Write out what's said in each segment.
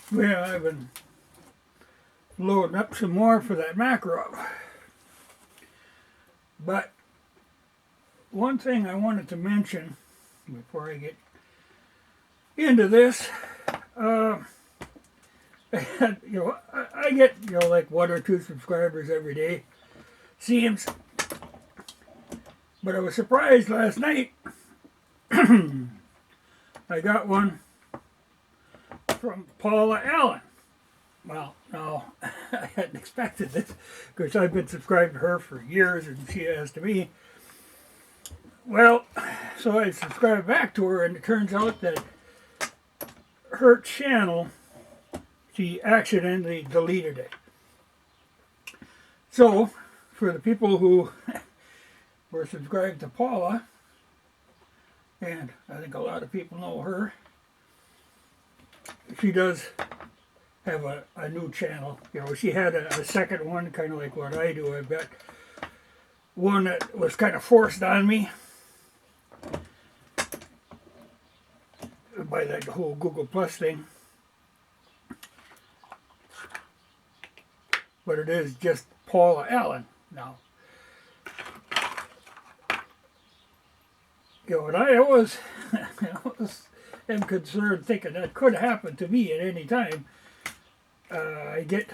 Well, I've been loading up some more for that Makarov. But one thing I wanted to mention before I get into this, uh, I get like one or two subscribers every day, seems. But I was surprised last night. I got one from Paula Allen. Well, no, I hadn't expected this because I've been subscribed to her for years and she has to me. Well, so I subscribed back to her and it turns out that her channel, she accidentally deleted it. So, for the people who were subscribed to Paula, and I think a lot of people know her, she does have a new channel. She had a second one, kind of like what I do. I've got one that was kind of forced on me by that whole Google Plus thing. But it is just Paula Allen now. And I always am concerned thinking that could happen to me at any time. I get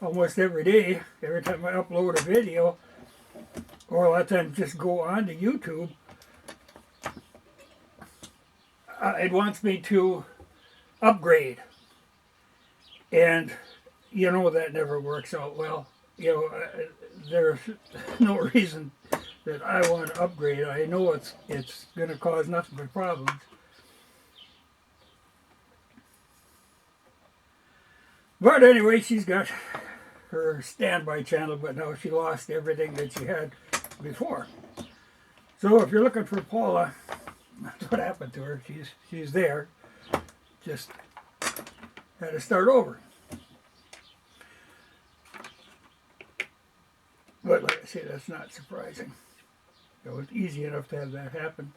almost every day, every time I upload a video, or a lot of times just go on to YouTube, it wants me to upgrade. And that never works out well. There's no reason that I want to upgrade. I know it's going to cause nothing but problems. But anyway, she's got her standby channel, but now she lost everything that she had before. So if you're looking for Paula, that's what happened to her. She's there. Just had to start over. But like I say, that's not surprising. It's easy enough to have that happen.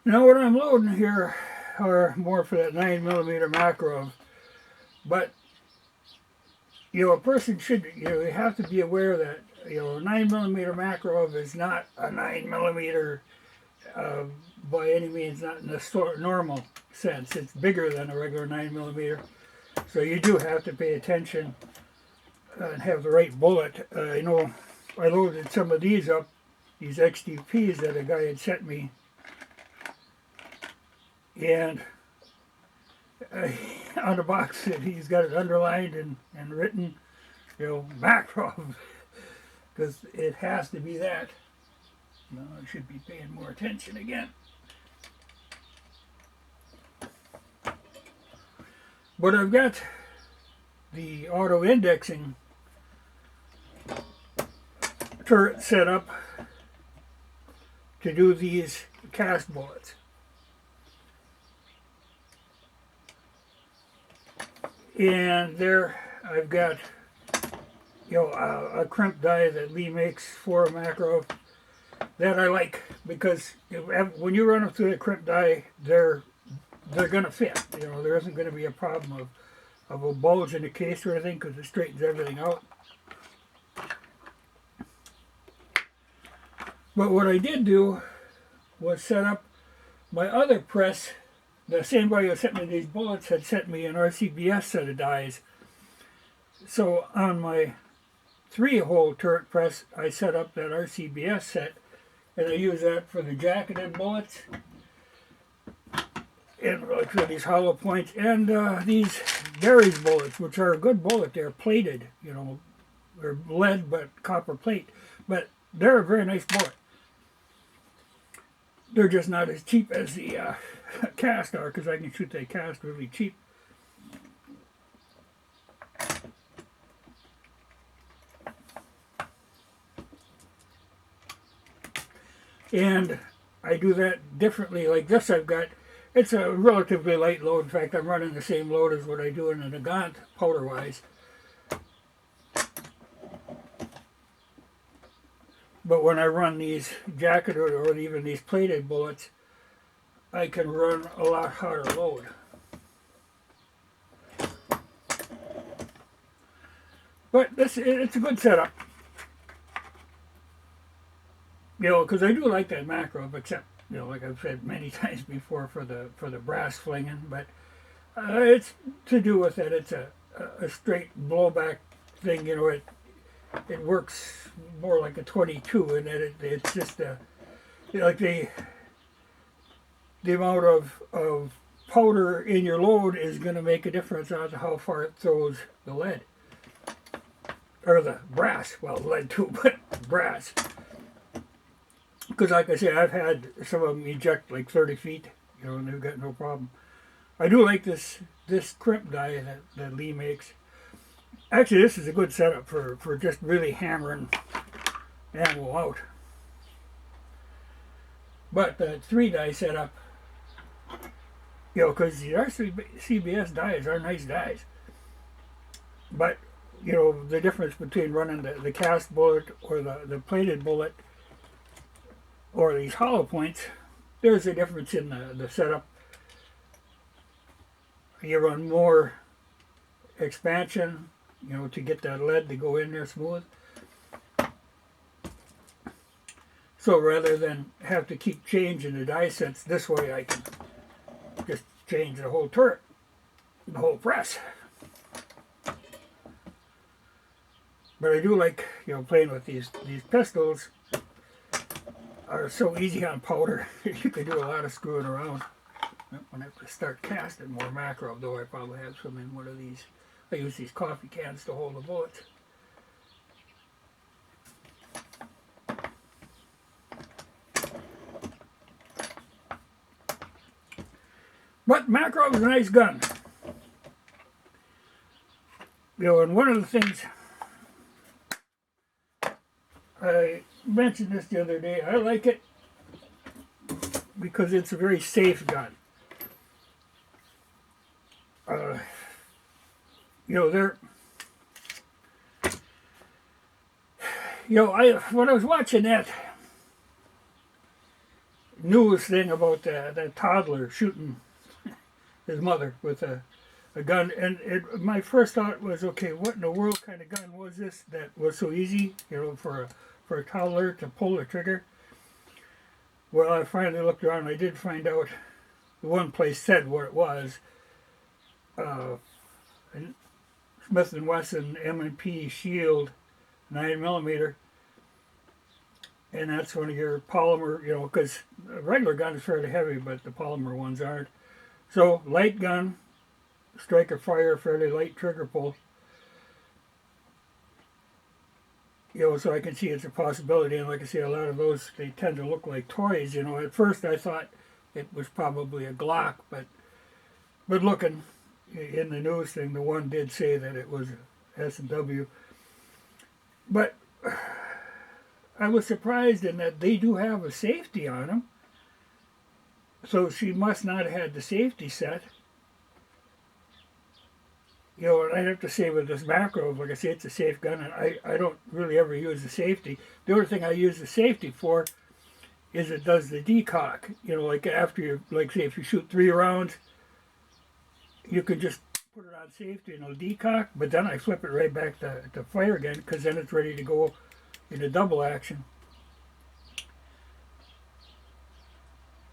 Now what I'm loading here are more for that 9mm Makarov. But, a person should, you have to be aware that, 9mm Makarov is not a 9mm by any means, not in the normal sense. It's bigger than a regular 9mm. So you do have to pay attention and have the right bullet. I loaded some of these up, these XDPs that a guy had sent me. And on the box, he's got it underlined and written, Makarov, because it has to be that. No, I should be paying more attention again. But I've got the auto-indexing turret set up to do these cast bullets. And there I've got a crimp die that Lee makes for a Makarov that I like, because when you run them through the crimp die, they're going to fit. There isn't going to be a problem of a bulge in the case or anything, because it straightens everything out. But what I did do was set up my other press. The same guy who sent me these bullets had sent me an RCBS set of dies. So on my 3-hole turret press, I set up that RCBS set, and I use that for the jacketed bullets, and for these hollow points, and these Gary's bullets, which are a good bullet. They're plated, they're lead but copper plate, but they're a very nice bullet. They're just not as cheap as the cast are, because I can shoot that cast really cheap. And I do that differently. Like this, it's a relatively light load. In fact, I'm running the same load as what I do in a Nagant powder-wise. But when I run these jacketed or even these plated bullets, I can run a lot harder load. But it's a good setup. You know, because I do like that Makarov, except, you know, like I've said many times before, for the brass flinging. But it's to do with it. It's a straight blowback thing. You know, it works more like a 22, and it's just like the amount of powder in your load is going to make a difference on how far it throws the lead. Or the brass. Well, lead too, but brass. Because like I say, I've had some of them eject like 30 feet, you know, and they've got no problem. I do like this crimp die that Lee makes. Actually, this is a good setup for just really hammering ammo out. But the 3-die setup, you know, because the RCBS dies are nice dies. But, you know, the difference between running the cast bullet or the plated bullet or these hollow points, there's a difference in the setup. You run more expansion, you know, to get that lead to go in there smooth. So rather than have to keep changing the die sets, this way I can just change the whole turret, the whole press. But I do like, you know, playing with these pistols. Are so easy on powder. You can do a lot of screwing around. When I have to start casting more Makarov, though, I probably have some in one of these. I use these coffee cans to hold the bullets. But Makarov is a nice gun. You know, and one of the things I mentioned this the other day, I like it because it's a very safe gun. You know, when I was watching that news thing about that toddler shooting his mother with a gun, and my first thought was, okay, what in the world kind of gun was this that was so easy, you know, for a toddler to pull the trigger? Well, I finally looked around and I did find out the one place said what it was. Smith & Wesson M&P Shield 9mm, and that's one of your polymer, you know, because a regular gun is fairly heavy, but the polymer ones aren't. So light gun, striker fire, fairly light trigger pull. You know, so I can see it's a possibility, and like I say, a lot of those, they tend to look like toys. You know, at first I thought it was probably a Glock, but looking in the news thing, the one did say that it was S&W. But I was surprised in that they do have a safety on them. So she must not have had the safety set. You know, and I'd have to say with this Makarov, like I say, it's a safe gun, and I don't really ever use the safety. The only thing I use the safety for is it does the decock. You know, like after you, like say if you shoot 3 rounds, you can just put it on safety and it'll decock, but then I flip it right back to fire again, because then it's ready to go into double action.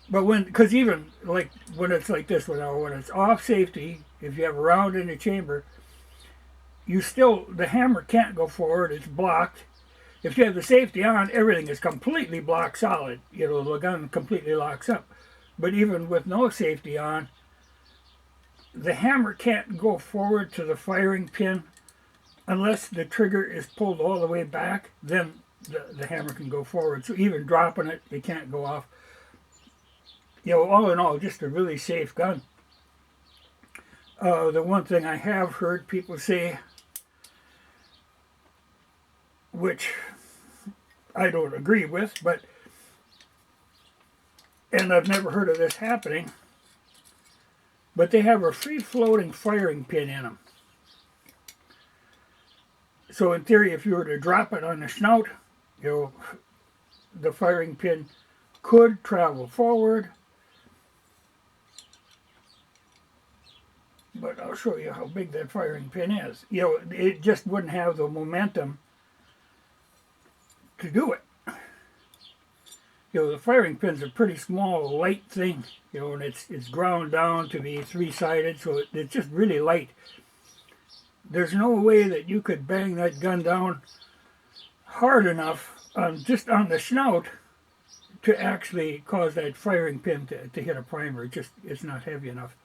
But because even like when it's like this, when it's off safety, if you have a round in the chamber, the hammer can't go forward, it's blocked. If you have the safety on, everything is completely block solid. You know, the gun completely locks up. But even with no safety on, the hammer can't go forward to the firing pin unless the trigger is pulled all the way back. Then the hammer can go forward. So even dropping it, it can't go off. You know, all in all, just a really safe gun. The one thing I have heard people say, which I don't agree with, and I've never heard of this happening, but they have a free-floating firing pin in them. So in theory, if you were to drop it on the snout, you know, the firing pin could travel forward, But I'll show you how big that firing pin is. You know, it just wouldn't have the momentum to do it. You know, the firing pin's a pretty small, light thing. You know, and it's ground down to be three-sided, so it's just really light. There's no way that you could bang that gun down hard enough just on the snout to actually cause that firing pin to hit a primer. It's not heavy enough.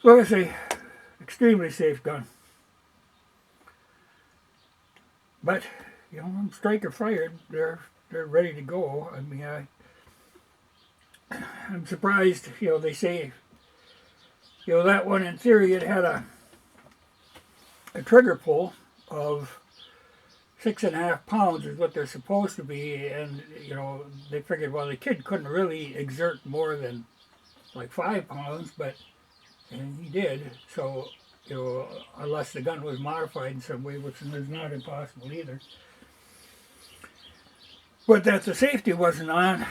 So like I say, extremely safe gun. But, you know, when striker fired, they're ready to go. I mean, I'm surprised, you know, they say, you know, that one in theory it had a trigger pull of 6.5 pounds is what they're supposed to be, and you know, they figured, well, the kid couldn't really exert more than like 5 pounds, and he did. So, you know, unless the gun was modified in some way, which is not impossible either. But that the safety wasn't on,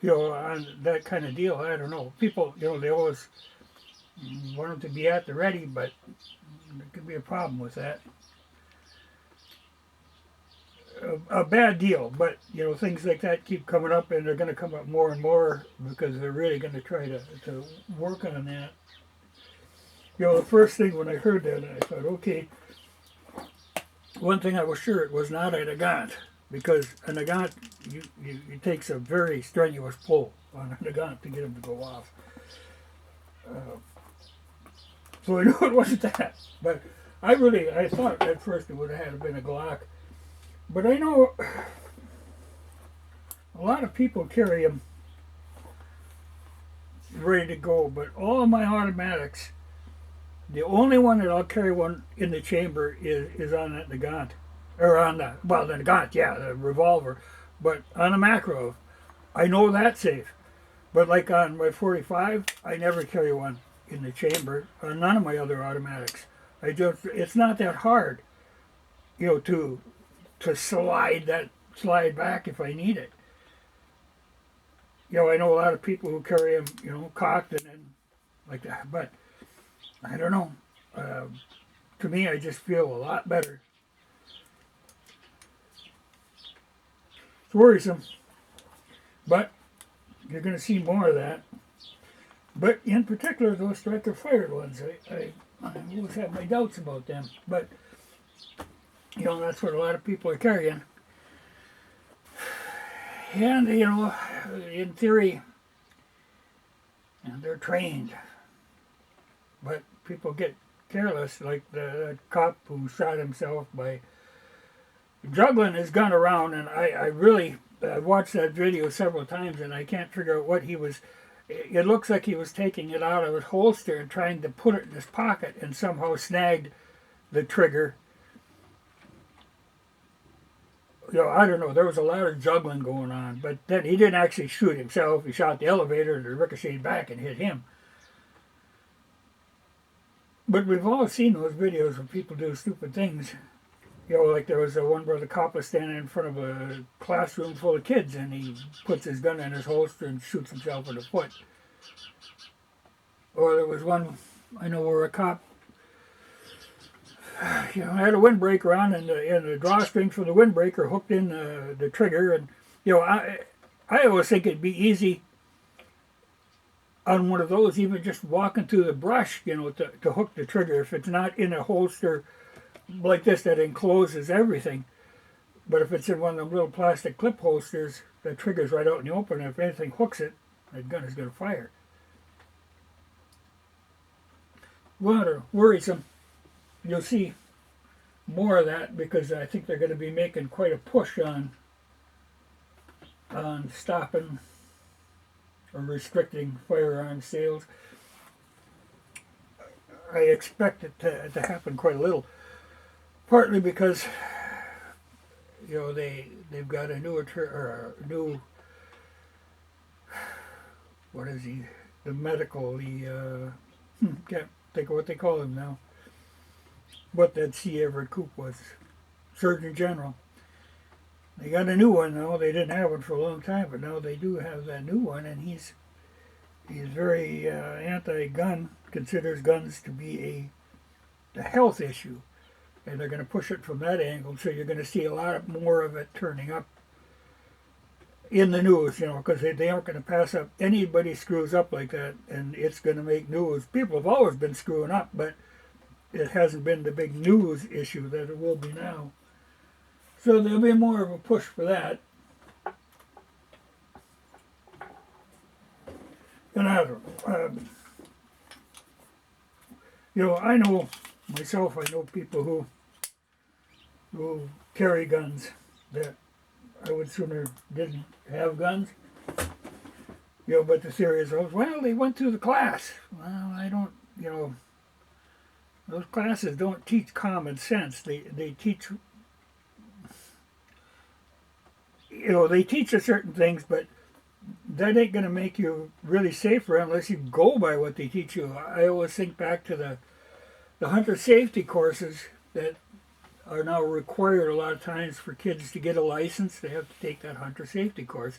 you know, on that kind of deal, I don't know. People, you know, they always want them to be at the ready, but there could be a problem with that. A bad deal, but, you know, things like that keep coming up, and they're going to come up more and more because they're really going to try to work on that. You know, the first thing when I heard that, I thought, okay, one thing I was sure it was not a Nagant, because a Nagant, it takes a very strenuous pull on a Nagant to get them to go off. So I knew it wasn't that. But I thought at first it would have had to been a Glock. But I know a lot of people carry them ready to go, but all of my automatics, the only one that I'll carry one in the chamber is on that Nagant. Or on the Nagant, yeah, the revolver. But on a Makarov, I know that's safe. But like on my 45, I never carry one in the chamber. On none of my other automatics. It's not that hard, you know, to slide back if I need it. You know, I know a lot of people who carry them, you know, cocked and then like that, but I don't know. To me, I just feel a lot better. It's worrisome, but you're going to see more of that. But in particular, those striker fired ones, I always have my doubts about them. But, you know, that's what a lot of people are carrying. And, you know, in theory, and they're trained. But people get careless, like the cop who shot himself by juggling his gun around. And I really watched that video several times, and I can't figure out what he was. It looks like he was taking it out of his holster and trying to put it in his pocket, and somehow snagged the trigger. You know, I don't know. There was a lot of juggling going on, but then he didn't actually shoot himself. He shot the elevator, and it ricocheted back and hit him. But we've all seen those videos where people do stupid things. You know, like there was one where the cop was standing in front of a classroom full of kids, and he puts his gun in his holster and shoots himself in the foot. Or there was one, I know, where a cop, you know, had a windbreaker on, and the drawstring from the windbreaker hooked in the trigger. And, you know, I always think it'd be easy on one of those, even just walking through the brush, you know, to hook the trigger if it's not in a holster like this that encloses everything. But if it's in one of them little plastic clip holsters, the trigger's right out in the open, and if anything hooks it, that gun is going to fire. Well, worrisome. You'll see more of that because I think they're going to be making quite a push on stopping or restricting firearm sales. I expect it to happen quite a little. Partly because, you know, they've got a new, what is he? The medical, can't think of what they call him now. What that C. Everett Koop was, Surgeon General. They got a new one now. They didn't have one for a long time, but now they do have that new one, and he's he's very anti-gun, considers guns to be a health issue, and they're going to push it from that angle. So you're going to see a lot more of it turning up in the news, because they aren't going to pass up anybody screws up like that, and it's going to make news. People have always been screwing up, but it hasn't been the big news issue that it will be now. So there'll be more of a push for that. And I don't know. I know myself, I know people who carry guns that I would sooner didn't have guns. But the theory is, well, they went through the class. Well, I don't, those classes don't teach common sense. They teach, they teach us certain things, but that ain't going to make you really safer unless you go by what they teach you. I always think back to the hunter safety courses that are now required a lot of times for kids to get a license. They have to take that hunter safety course.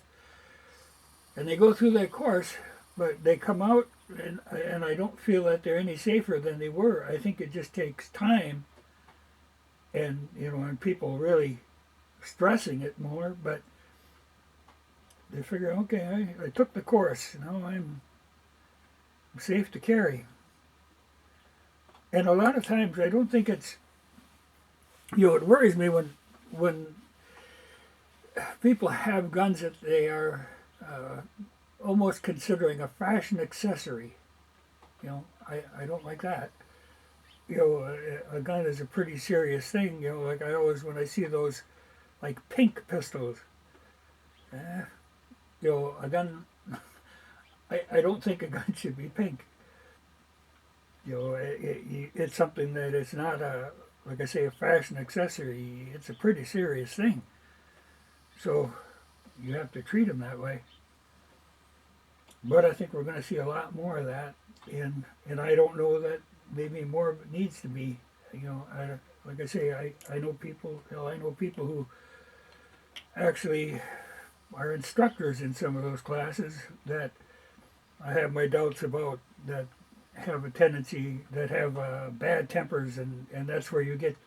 And they go through that course, but they come out, and I don't feel that they're any safer than they were. I think it just takes time and, and people really stressing it more, but they figure, okay, I took the course, now I'm safe to carry. And a lot of times I don't think it's, it worries me when people have guns that they are almost considering a fashion accessory. I don't like that. A gun is a pretty serious thing. Like I always, when I see those like pink pistols, a gun, I don't think a gun should be pink. It's something that is not like I say, a fashion accessory. It's a pretty serious thing. So you have to treat them that way. But I think we're going to see a lot more of that, and I don't know that maybe more of it needs to be. Like I say, I know people. I know people who actually are instructors in some of those classes that I have my doubts about, that have a tendency, that have bad tempers, and that's where you get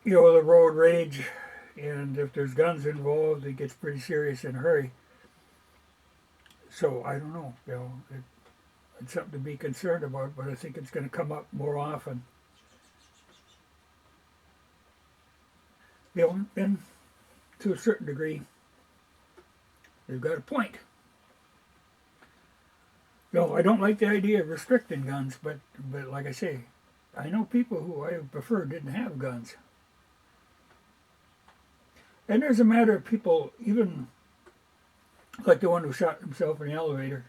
the road rage, and if there's guns involved, it gets pretty serious in a hurry. So I don't know, it's something to be concerned about, but I think it's going to come up more often. And to a certain degree, they've got a point. I don't like the idea of restricting guns, but like I say, I know people who I prefer didn't have guns. And there's a matter of people, even like the one who shot himself in the elevator,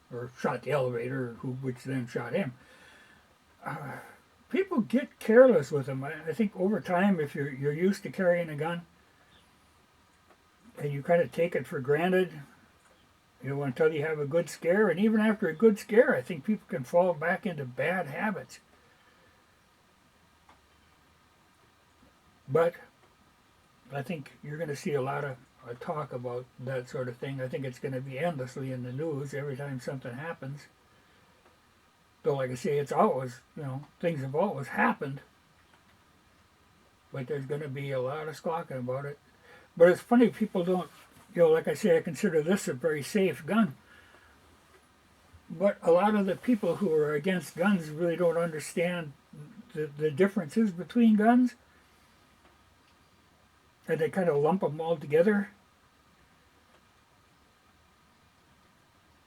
or shot the elevator, which then shot him. People get careless with them. I think over time, if you're used to carrying a gun, and you kind of take it for granted, until you have a good scare, and even after a good scare, I think people can fall back into bad habits. But I think you're going to see a lot of talk about that sort of thing. I think it's going to be endlessly in the news every time something happens. Though, like I say, it's always, things have always happened. But there's going to be a lot of squawking about it. But it's funny, people don't, like I say, I consider this a very safe gun. But a lot of the people who are against guns really don't understand the differences between guns. And they kind of lump them all together.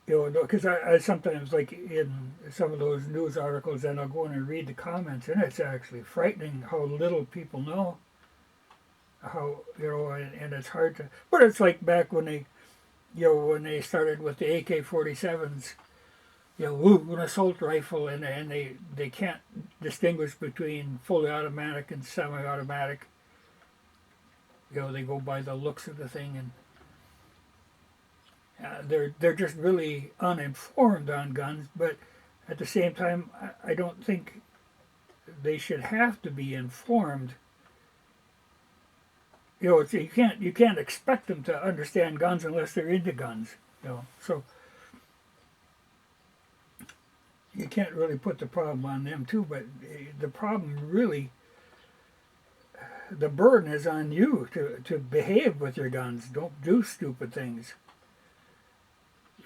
Because I sometimes, like in some of those news articles, then I'll go in and read the comments, and it's actually frightening how little people know. How, and it's hard to, but it's like back when they started with the AK-47s, an assault rifle, and they can't distinguish between fully automatic and semi-automatic. They go by the looks of the thing, and they're just really uninformed on guns. But at the same time, I don't think they should have to be informed. You can't expect them to understand guns unless they're into guns. So you can't really put the problem on them too, but the problem really, the burden is on you to behave with your guns. Don't do stupid things.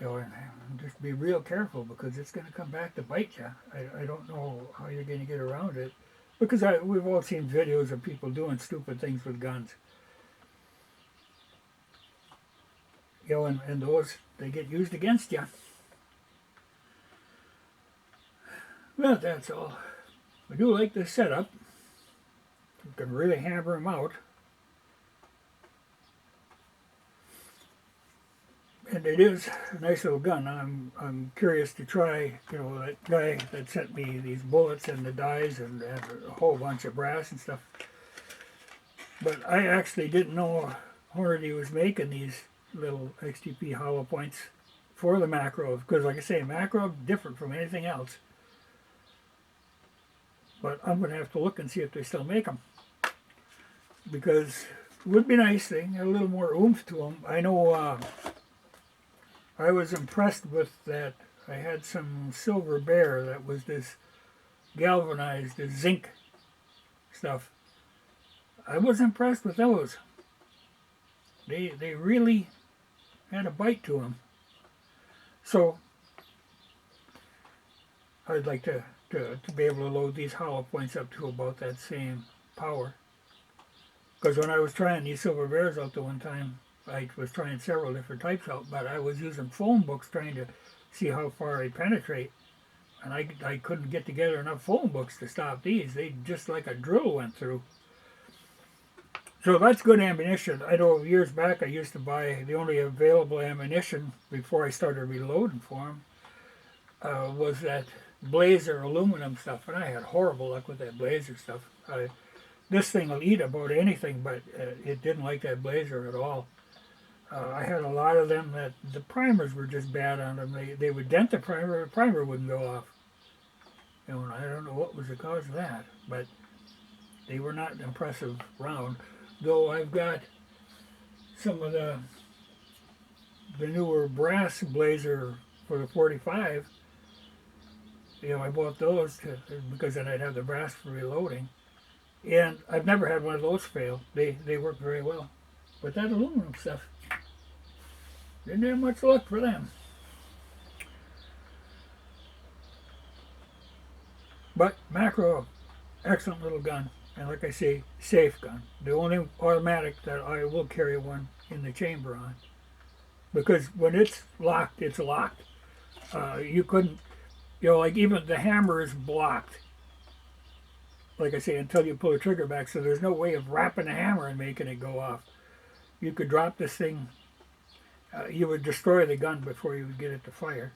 You know, and just be real careful because it's going to come back to bite you. I don't know how you're going to get around it because we've all seen videos of people doing stupid things with guns. You know, and those, they get used against you. Well, that's all. I do like this setup. You can really hammer them out. And it is a nice little gun. I'm curious to try, you know, that guy that sent me these bullets and the dies and a whole bunch of brass and stuff. But I actually didn't know Hornady was making these little XTP hollow points for the Makarov. Because like I say, Makarov different from anything else. But I'm going to have to look and see if they still make them. Because it would be nice. They had a little more oomph to them. I know I was impressed with that. I had some Silver Bear that was this galvanized, this zinc stuff. I was impressed with those. They really had a bite to them. So I'd like to be able to load these hollow points up to about that same power. Because when I was trying these Silver Bears out the one time, I was trying several different types out, but I was using phone books trying to see how far I'd penetrate. And I couldn't get together enough phone books to stop these. They just like a drill went through. So that's good ammunition. I know years back I used to buy the only available ammunition before I started reloading for them was that Blazer aluminum stuff, and I had horrible luck with that Blazer stuff. This thing will eat about anything, but it didn't like that Blazer at all. I had a lot of them that the primers were just bad on them. They would dent the primer wouldn't go off. You know, and I don't know what was the cause of that, but they were not an impressive round. Though I've got some of the newer brass Blazer for the 45. You know, I bought those because then I'd have the brass for reloading. And I've never had one of those fail. They work very well. But that aluminum stuff, didn't have much luck for them. But Makarov, excellent little gun. And like I say, safe gun. The only automatic that I will carry one in the chamber on. Because when it's locked, it's locked. You couldn't, you know, like even the hammer is blocked. Like I say, until you pull the trigger back, so there's no way of wrapping the hammer and making it go off. You could drop this thing, you would destroy the gun before you would get it to fire.